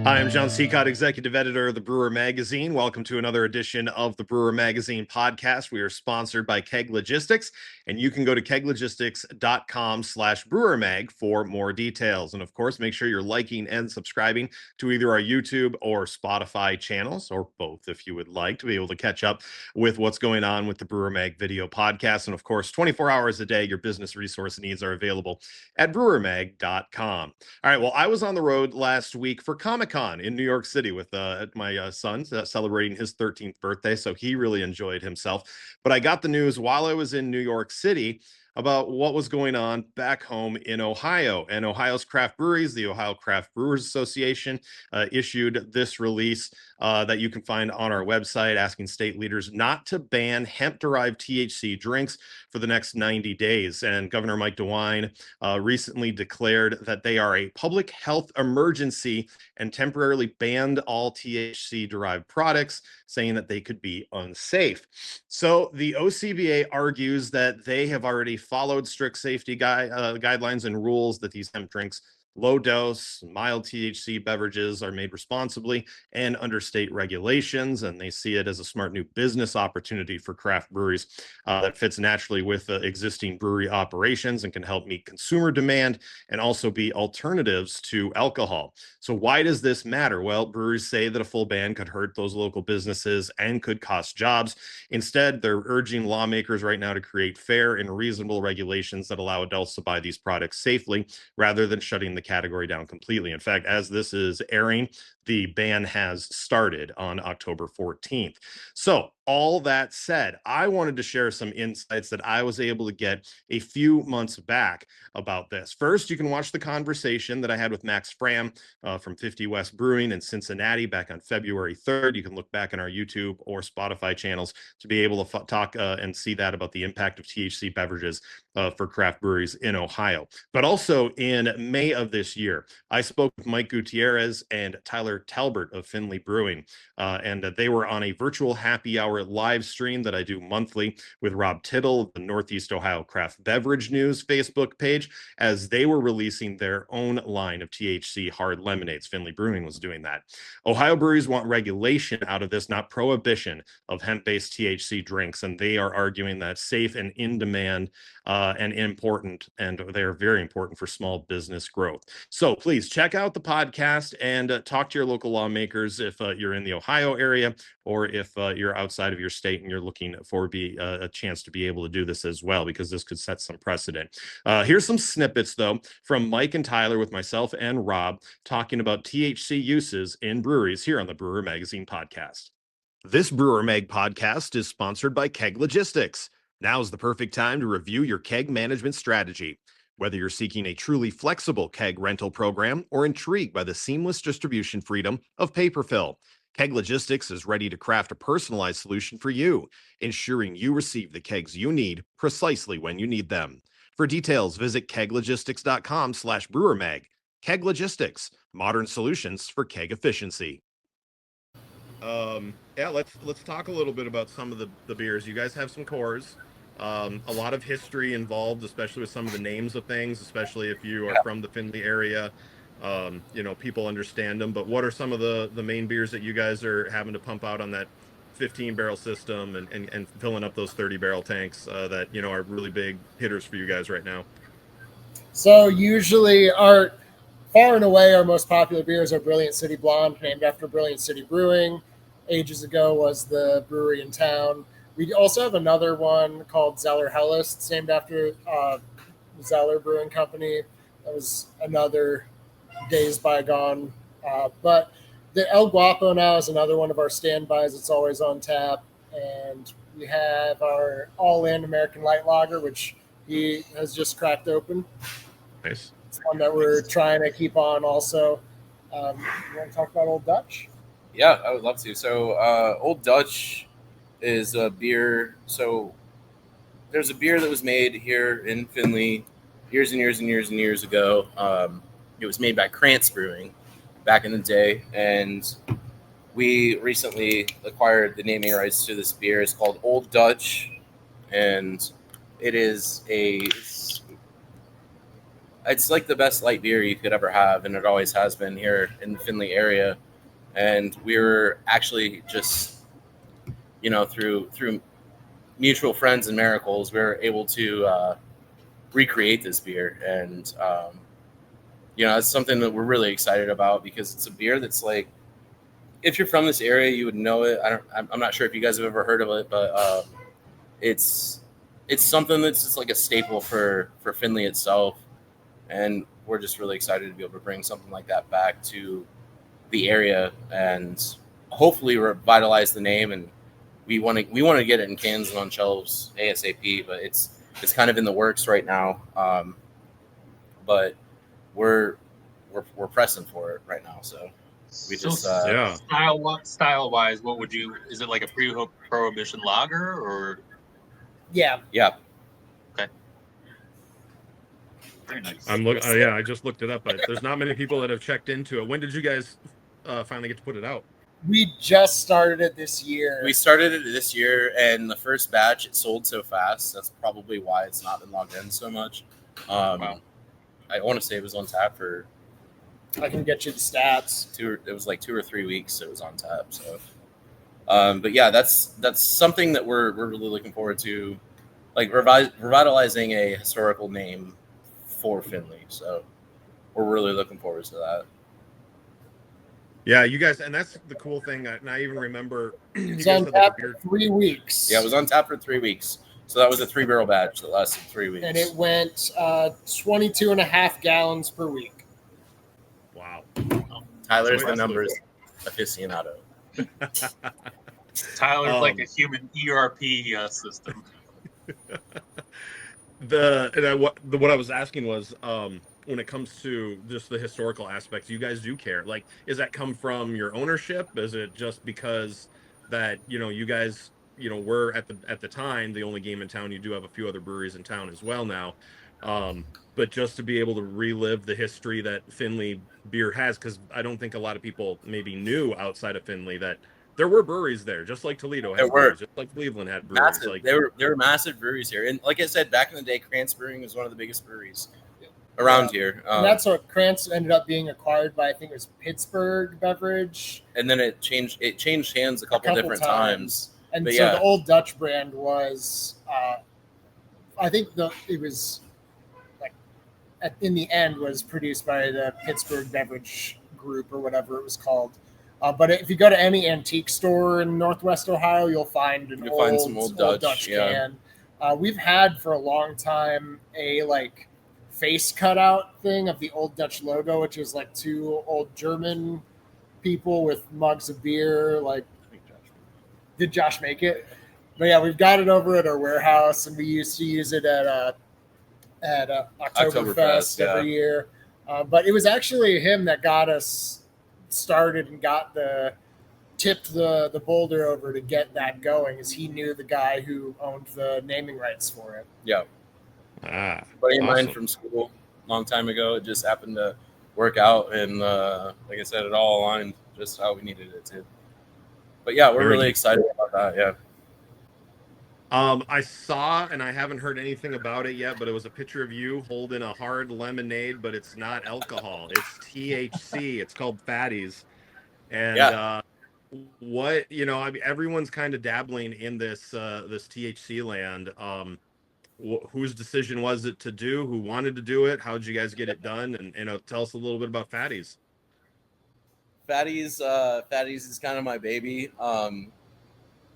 Hi, I'm John Sicotte, Executive Editor of the Brewer Magazine. Welcome to another edition of the Brewer Magazine podcast. We are sponsored by Keg Logistics, and you can go to keglogistics.com/brewermag for more details. And of course, make sure you're liking and subscribing to either our YouTube or Spotify channels, or both if you would like, to be able to catch up with what's going on with the Brewer Mag video podcast. And of course, 24 hours a day, your business resource needs are available at brewermag.com. All right, well, I was on the road last week for Comic-Con in New York City with my son celebrating his 13th birthday, so he really enjoyed himself. But I got the news while I was in New York City about what was going on back home in Ohio. And Ohio's craft breweries, the Ohio Craft Brewers Association, issued this release that you can find on our website, asking state leaders not to ban hemp-derived THC drinks for the next 90 days. And Governor Mike DeWine recently declared that they are a public health emergency and temporarily banned all THC-derived products, saying that they could be unsafe. So the OCBA argues that they have already followed strict safety guidelines and rules, that these hemp drinks, low dose, mild THC beverages, are made responsibly and under state regulations, and they see it as a smart new business opportunity for craft breweries that fits naturally with existing brewery operations and can help meet consumer demand and also be alternatives to alcohol. So why does this matter? Well, breweries say that a full ban could hurt those local businesses and could cost jobs. Instead, they're urging lawmakers right now to create fair and reasonable regulations that allow adults to buy these products safely, rather than shutting the category down completely. In fact, as this is airing, the ban has started on October 14th. So all that said, I wanted to share some insights that I was able to get a few months back about this. First, you can watch the conversation that I had with Max Fram from 50 West Brewing in Cincinnati back on February 3rd. You can look back on our YouTube or Spotify channels to be able to talk and see that about the impact of THC beverages for craft breweries in Ohio. But also in May of this year, I spoke with Mike Gutierrez and Tyler Talbert of Findlay Brewing, and they were on a virtual happy hour live stream that I do monthly with Rob Tittle of the Northeast Ohio Craft Beverage News Facebook page, as they were releasing their own line of THC hard lemonades. Findlay Brewing was doing that. Ohio breweries want regulation out of this, not prohibition of hemp-based THC drinks, and they are arguing that safe and in demand and important, and they are very important for small business growth. So please check out the podcast and talk to your local lawmakers if you're in the Ohio area, or if you're outside of your state and you're looking for a chance to be able to do this as well, because this could set some precedent. Here's some snippets, though, from Mike and Tyler with myself and Rob talking about THC uses in breweries here on the Brewer Magazine podcast. This Brewer Mag podcast is sponsored by Keg Logistics. Now's the perfect time to review your keg management strategy. Whether you're seeking a truly flexible keg rental program or intrigued by the seamless distribution freedom of paper fill, Keg Logistics is ready to craft a personalized solution for you, ensuring you receive the kegs you need precisely when you need them. For details, visit keglogistics.com/brewermag. Keg Logistics, modern solutions for keg efficiency. Let's talk a little bit about some of the beers. You guys have some cores. A lot of history involved, especially with some of the names of things, especially if you are from the Findlay area. People understand them, but what are some of the main beers that you guys are having to pump out on that 15-barrel system and filling up those 30-barrel tanks that, are really big hitters for you guys right now? So usually far and away, our most popular beers are Brilliant City Blonde, named after Brilliant City Brewing. Ages ago was the brewery in town. We also have another one called Zeller Helles. It's named after Zeller Brewing Company. That was another days bygone. But the El Guapo now is another one of our standbys. It's always on tap. And we have our All-In American Light Lager, which he has just cracked open. Nice. It's one that we're trying to keep on also. You want to talk about Old Dutch? Yeah, I would love to. So Old Dutch is a beer. So there's a beer that was made here in Findlay years and years and years and years ago. It was made by Krantz Brewing back in the day, and we recently acquired the naming rights to this beer. It's called Old Dutch, and it is It's like the best light beer you could ever have, and it always has been here in the Findlay area. And we were actually just, through mutual friends and miracles, we were able to recreate this beer. And, it's something that we're really excited about because it's a beer that's like, if you're from this area, you would know it. I'm not sure if you guys have ever heard of it, but it's something that's just like a staple for Findlay itself. And we're just really excited to be able to bring something like that back to the area and hopefully revitalize the name. And we want to get it in cans and on shelves ASAP, but it's kind of in the works right now. But we're pressing for it right now. So we just style wise, what would you? Is it like a pre-prohibition lager or? Yeah. Okay. Very nice. I just looked it up, but there's not many people that have checked into it. When did you guys finally get to put it out? We just started it this year. We started it this year, and the first batch, it sold so fast. That's probably why it's not been logged in so much. Wow. I want to say it was on tap for... I can get you the stats. It was like 2 or 3 weeks it was on tap. So, but yeah, that's something that we're really looking forward to, like revitalizing a historical name for Findlay. So we're really looking forward to that. Yeah, you guys, and that's the cool thing. And I even remember it was on tap for 3 weeks. Yeah, it was on tap for 3 weeks. So that was a 3-barrel batch that lasted 3 weeks. And it went 22 and a half gallons per week. Wow. Tyler's the numbers aficionado. Tyler's like a human ERP system. What I was asking was, when it comes to just the historical aspects, you guys do care. Like, does that come from your ownership? Is it just because that you guys were at the time the only game in town? You do have a few other breweries in town as well now, but just to be able to relive the history that Findlay beer has, because I don't think a lot of people maybe knew outside of Findlay that there were breweries there, just like Toledo had breweries, just like Cleveland had breweries. Massive. Like, there were massive breweries here, and like I said, back in the day, Krantz Brewing was one of the biggest breweries around here. And that's what Krantz ended up being acquired by. I think it was Pittsburgh Beverage, and then it changed hands a couple different times. And but so the Old Dutch brand was, I think it was like in the end was produced by the Pittsburgh Beverage Group or whatever it was called. But if you go to any antique store in Northwest Ohio, you'll find some old Dutch can. We've had for a long time a like face cutout thing of the Old Dutch logo, which is like 2 old German people with mugs of beer. Like, did Josh make it? But yeah, we've got it over at our warehouse, and we used to use it at Oktoberfest every year. But it was actually him that got us started and tipped the boulder over to get that going, as he knew the guy who owned the naming rights for it. Yeah. Buddy of mine from school a long time ago. It just happened to work out, and like I said, it all aligned just how we needed it to. But yeah, we're really excited about that. Yeah. I saw, and I haven't heard anything about it yet, but it was a picture of you holding a hard lemonade, but it's not alcohol. It's THC. It's called Fatties. And I mean, everyone's kind of dabbling in this THC land. Whose decision was it to do? Who wanted to do it? How did you guys get it done? And tell us a little bit about Fatties. Fatties is kind of my baby.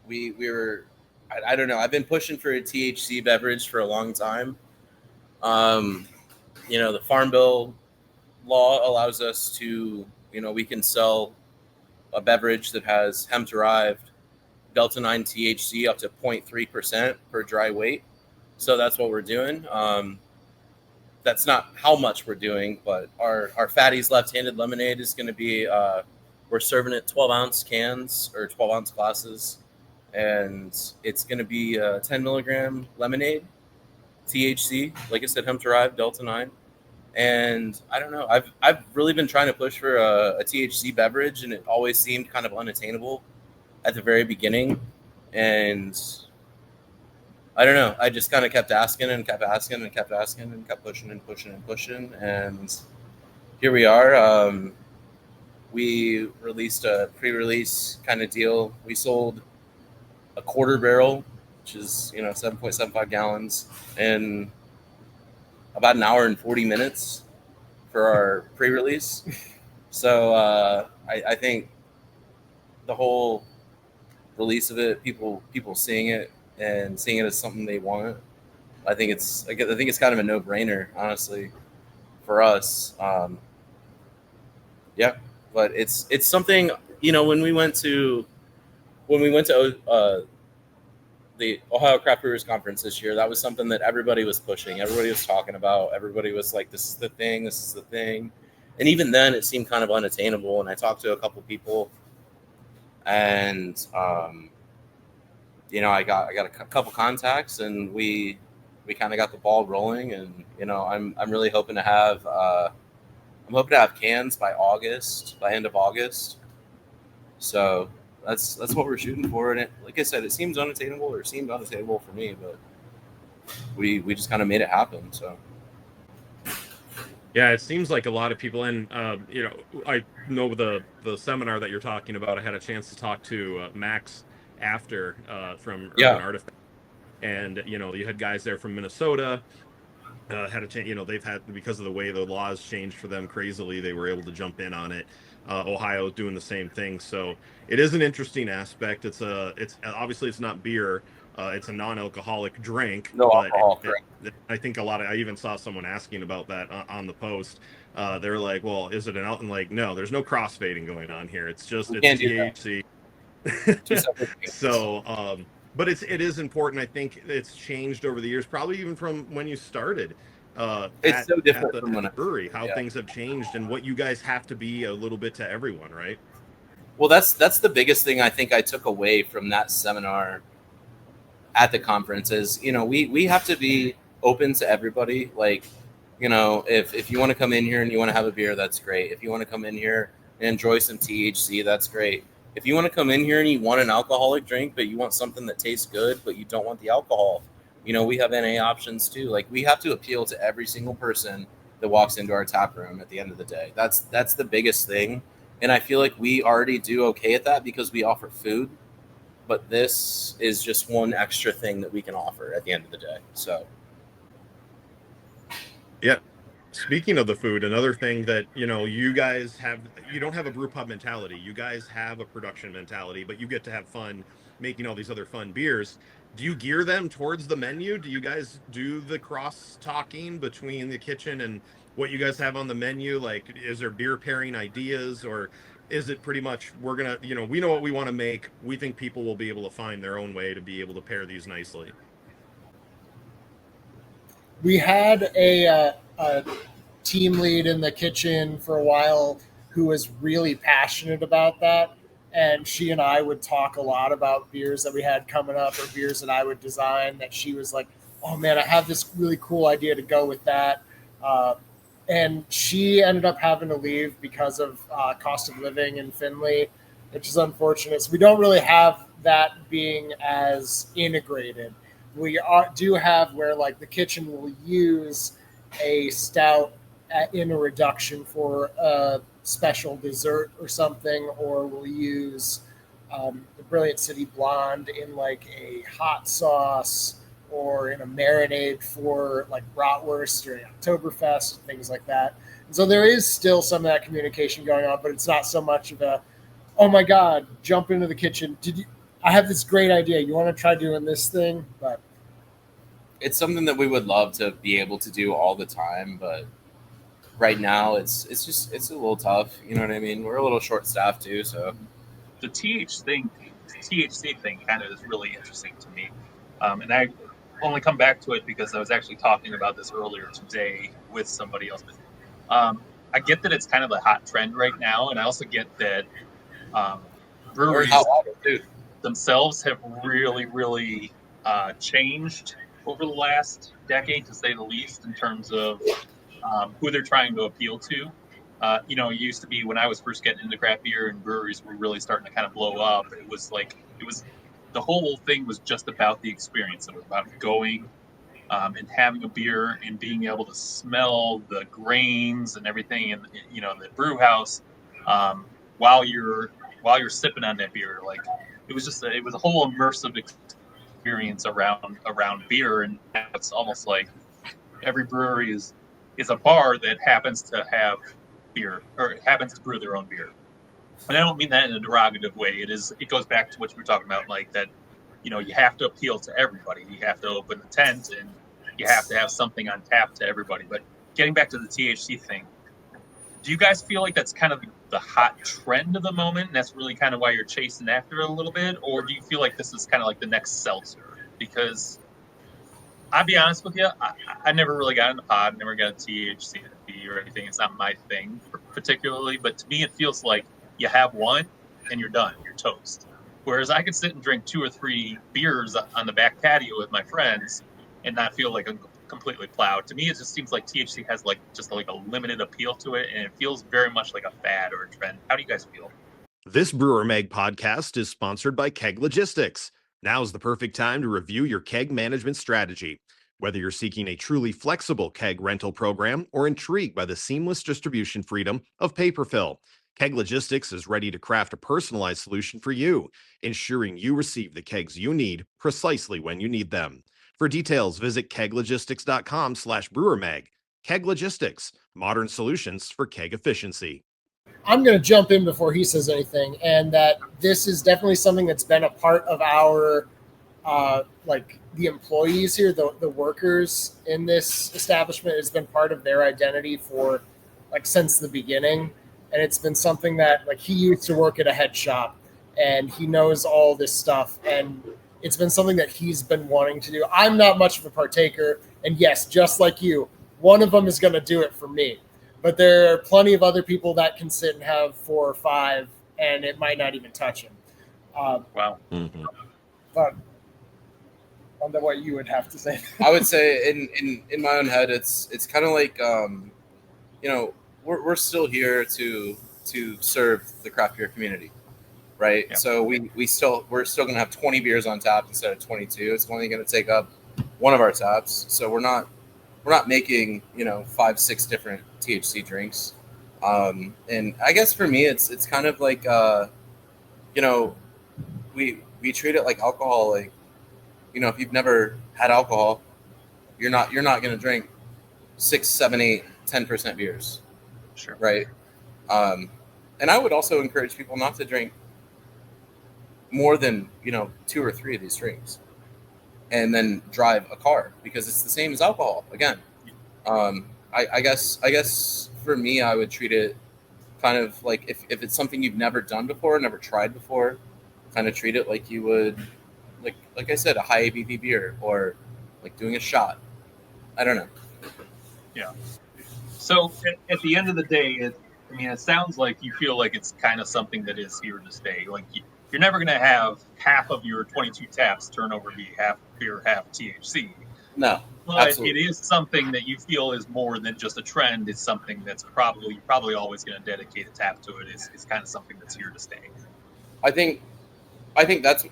We were, I don't know. I've been pushing for a THC beverage for a long time. The Farm Bill law allows us to, we can sell a beverage that has hemp-derived Delta-9 THC up to 0.3% per dry weight. So that's what we're doing. That's not how much we're doing, but our Fatties left-handed lemonade is going to be, we're serving it 12-ounce cans or 12-ounce glasses, and it's going to be 10 milligram lemonade, THC, like I said, hemp-derived Delta-9. And I don't know, I've really been trying to push for a THC beverage, and it always seemed kind of unattainable at the very beginning. And I don't know. I just kind of kept asking and kept asking and kept asking and kept pushing and pushing and pushing. And here we are. We released a pre-release kind of deal. We sold a quarter barrel, which is 7.75 gallons, in about an hour and 40 minutes for our pre-release. So I think the whole release of it, people seeing it and seeing it as something they want, I think it's kind of a no-brainer, honestly, for us. Yeah, but it's something, when we went to the Ohio Craft Brewers Conference this year, that was something that everybody was pushing. Everybody was talking about. Everybody was like, this is the thing. This is the thing. And even then, it seemed kind of unattainable. And I talked to a couple people, and I got a couple contacts, and we kind of got the ball rolling. And I'm really hoping to have cans by end of August. So that's what we're shooting for. And like I said, it seemed unattainable for me, but we just kind of made it happen. So. Yeah, it seems like a lot of people, and I know the seminar that you're talking about. I had a chance to talk to Max after from Urban Artifact, and you had guys there from Minnesota. Had a chance, they've had, because of the way the laws changed for them crazily, they were able to jump in on it. Ohio is doing the same thing, so it is an interesting aspect. It's obviously it's not beer. It's a non-alcoholic drink. No alcohol. I think I even saw someone asking about that on the post. They're like, well, is it an out? And like, no, there's no crossfading going on here. It's just THC. So, but it is important. I think it's changed over the years, probably even from when you started. It's so different from the brewery, how things have changed and what you guys have to be a little bit to everyone, right? Well, that's the biggest thing I think I took away from that seminar at the conference is, we have to be open to everybody. Like, if you want to come in here and you want to have a beer, that's great. If you want to come in here and enjoy some THC, that's great. If you want to come in here and you want an alcoholic drink, but you want something that tastes good, but you don't want the alcohol, we have NA options too. Like, we have to appeal to every single person that walks into our tap room at the end of the day. That's the biggest thing. And I feel like we already do okay at that because we offer food, but this is just one extra thing that we can offer at the end of the day. So. Yeah. Speaking of the food, another thing that, you guys you don't have a brew pub mentality. You guys have a production mentality, but you get to have fun making all these other fun beers. Do you gear them towards the menu? Do you guys do the cross talking between the kitchen and what you guys have on the menu? Like, is there beer pairing ideas, or is it pretty much we're going to, we know what we want to make. We think people will be able to find their own way to be able to pair these nicely. We had a team lead in the kitchen for a while who was really passionate about that. And she and I would talk a lot about beers that we had coming up or beers that I would design that she was like, oh man, I have this really cool idea to go with that. And she ended up having to leave because of cost of living in Findlay, which is unfortunate. So we don't really have that being as integrated. We do have where like the kitchen will use a stout in a reduction for a special dessert or something, or we'll use the Brilliant City Blonde in like a hot sauce or in a marinade for like bratwurst during Oktoberfest, things like that. And so there is still some of that communication going on, but it's not so much of a, oh my God, jump into the kitchen. I have this great idea. You want to try doing this thing? But it's something that we would love to be able to do all the time, but right now it's a little tough. You know what I mean? We're a little short staffed too. So the THC thing kind of is really interesting to me. And I only come back to it because I was actually talking about this earlier today with somebody else. I get that it's kind of a hot trend right now. And I also get that breweries themselves have really, really changed over the last decade, to say the least, in terms of who they're trying to appeal to. It used to be when I was first getting into craft beer and breweries were really starting to kind of blow up. It was the whole thing was just about the experience. It was about going and having a beer and being able to smell the grains and everything in the brew house while you're sipping on that beer. Like it was a whole immersive experience around beer, and it's almost like every brewery is a bar that happens to have beer or happens to brew their own beer. And I don't mean that in a derogative way. It goes back to what we were talking about, like that, you have to appeal to everybody. You have to open the tent and you have to have something on tap to everybody. But getting back to the THC thing, do you guys feel like that's kind of the hot trend of the moment, and that's really kind of why you're chasing after it a little bit? Or do you feel like this is kind of like the next seltzer? Because I'll be honest with you, I never really got into pod, never got a THC or anything. It's not my thing particularly, but to me it feels like you have one and you're done, you're toast. Whereas I could sit and drink 2 or 3 beers on the back patio with my friends and not feel like I'm completely plowed. To me, it just seems like THC has just a limited appeal to it, and it feels very much like a fad or a trend. How do you guys feel? This Brewer Mag podcast is sponsored by Keg Logistics. Now is the perfect time to review your keg management strategy. Whether you're seeking a truly flexible keg rental program or intrigued by the seamless distribution freedom of paper fill, Keg Logistics is ready to craft a personalized solution for you, ensuring you receive the kegs you need precisely when you need them. For details, visit keglogistics.com/brewermag. Keg Logistics, modern solutions for keg efficiency. I'm going to jump in before he says anything, and that this is definitely something that's been a part of our, the employees here, the workers in this establishment. Has been part of their identity for since the beginning. And it's been something that he used to work at a head shop and he knows all this stuff. And it's been something that he's been wanting to do. I'm not much of a partaker. And yes, just like you, one of them is going to do it for me. But there are plenty of other people that can sit and have 4 or 5 and it might not even touch him. Wow. Mm-hmm. But I wonder what you would have to say. I would say in my own head, it's kind of like, we're still here to serve the craft beer community, right? Yeah. So we're still going to have 20 beers on tap instead of 22. It's only going to take up one of our taps. So we're not making 5-6 different THC drinks. And I guess for me it's kind of like we treat it like alcohol. Like if you've never had alcohol, you're not going to drink 6, 7, 8, 10% beers. Sure. Right. And I would also encourage people not to drink more than 2 or 3 of these drinks and then drive a car, because it's the same as alcohol. Again, I guess for me, I would treat it kind of like if it's something you've never done before, never tried before, kind of treat it like you would, like I said, a high ABV beer or like doing a shot. I don't know. Yeah. So at the end of the day, it sounds like you feel like it's kind of something that is here to stay. Like you're never going to have half of your 22 taps turn over to be half beer, half THC. No, but absolutely. It is something that you feel is more than just a trend. It's something that's probably always going to dedicate a tap to it. It's kind of something that's here to stay. I think that's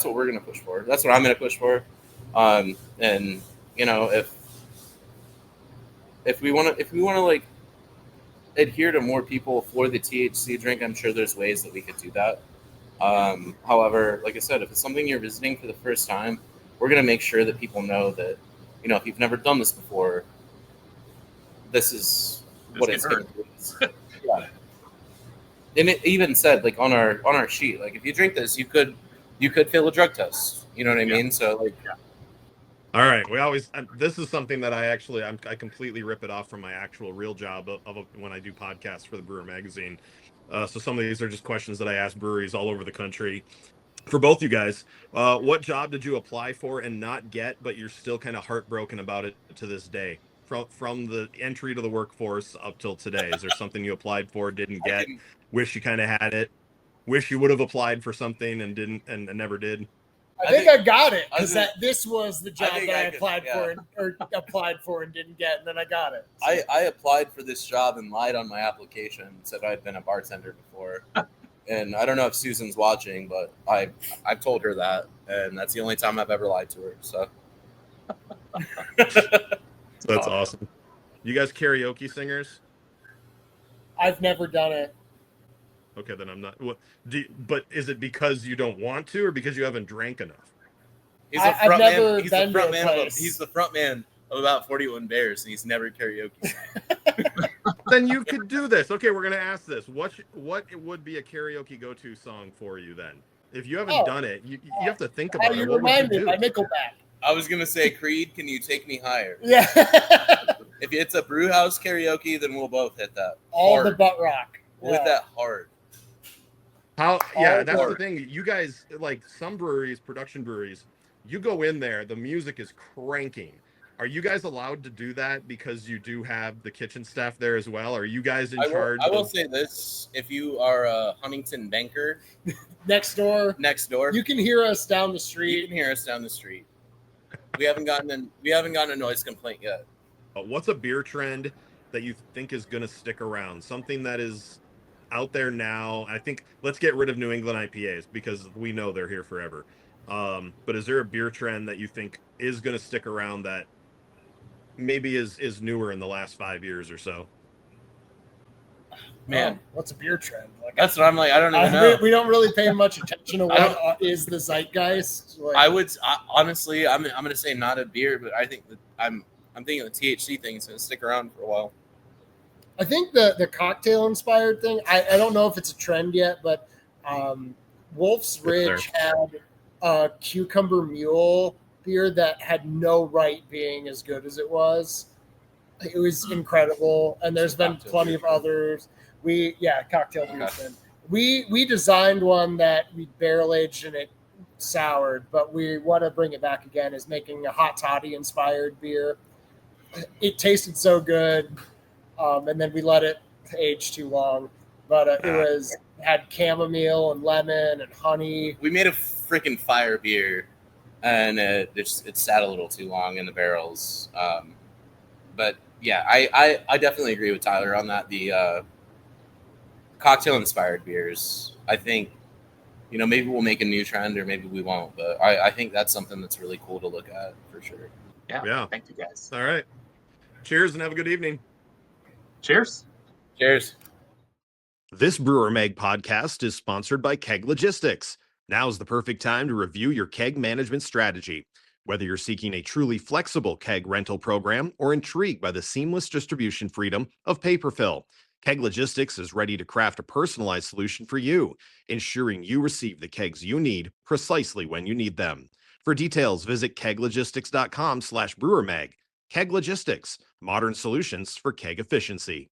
what we're going to push for. That's what I'm going to push for. And if we want to like adhere to more people for the THC drink, I'm sure there's ways that we could do that. However, like I said, if it's something you're visiting for the first time, we're going to make sure that people know that, if you've never done this before, this is what it's going to be. Yeah. And it even said, like on our sheet, like if you drink this, you could fail a drug test. You know what I mean? So like. Yeah. All right. This is something that I completely rip it off from my actual real job when I do podcasts for the Brewer magazine. So some of these are just questions that I ask breweries all over the country. For both you guys, what job did you apply for and not get, but you're still kind of heartbroken about it to this day? From the entry to the workforce up till today, is there something you applied for, didn't get, wish you kind of had it, wish you would have applied for something and didn't and never did? I think I got it, because this was the job that I applied for and didn't get, and then I got it. So. I applied for this job and lied on my application, said I'd been a bartender before. And I don't know if Susan's watching, but I've told her that, and that's the only time I've ever lied to her. So That's awesome. You guys karaoke singers? I've never done it. Okay, then I'm not. What? But is it because you don't want to, or because you haven't drank enough? he's the I've front never man. He's the been to front a man. place. He's the front man of about 41 Bears, and he's never karaoke. Then you could do this. Okay, we're gonna ask this. What would be a karaoke go-to song for you then? If you haven't done it, you have to think about it. You What would remind me do? by Nickelback. I was gonna say, Creed, can you take me higher? Yeah. If it's a brew house karaoke, then we'll both hit that. All hard. the butt rock. We'll hit that hard. How? Yeah, All that's hard. the thing. You guys, like some breweries, production breweries, you go in there, the music is cranking. Are you guys allowed to do that because you do have the kitchen staff there as well? Are you guys in charge? I will say this: if you are a Huntington banker Next door. you You can hear us down the street. can hear us down the street. We haven't gotten a noise complaint yet. What's a beer trend that you think is going to stick around? Something that is out there now. I think let's get rid of New England IPAs because we know they're here forever. But is there a beer trend that you think is going to stick around that maybe is newer in the last 5 years or so? Man, What's a beer trend? Like, that's what I'm like. I don't even know. we don't really pay much attention to what is the zeitgeist. Like, Honestly, I'm going to say not a beer, but I think that I'm thinking the THC thing is going to stick around for a while. I think the cocktail inspired thing. I don't know if it's a trend yet, but Wolf's Ridge had a cucumber mule beer that had no right being as good as it was. It was incredible, and there's been plenty of others. Cocktail beer trend. We designed one that we barrel aged and it soured, but we want to bring it back again. Is making a hot toddy inspired beer. It tasted so good, and then we let it age too long. But it had chamomile and lemon and honey. We made a freaking fire beer, and it sat a little too long in the barrels. But yeah, I definitely agree with Tyler on that. The cocktail inspired beers, I think, maybe we'll make a new trend or maybe we won't, but I think that's something that's really cool to look at for sure. Yeah. Thank you guys. All right. Cheers and have a good evening. Cheers. Cheers. This Brewer Mag podcast is sponsored by Keg Logistics. Now is the perfect time to review your keg management strategy. Whether you're seeking a truly flexible keg rental program or intrigued by the seamless distribution freedom of paper fill, Keg Logistics is ready to craft a personalized solution for you, ensuring you receive the kegs you need precisely when you need them. For details, visit keglogistics.com/brewermag. Keg Logistics, modern solutions for keg efficiency.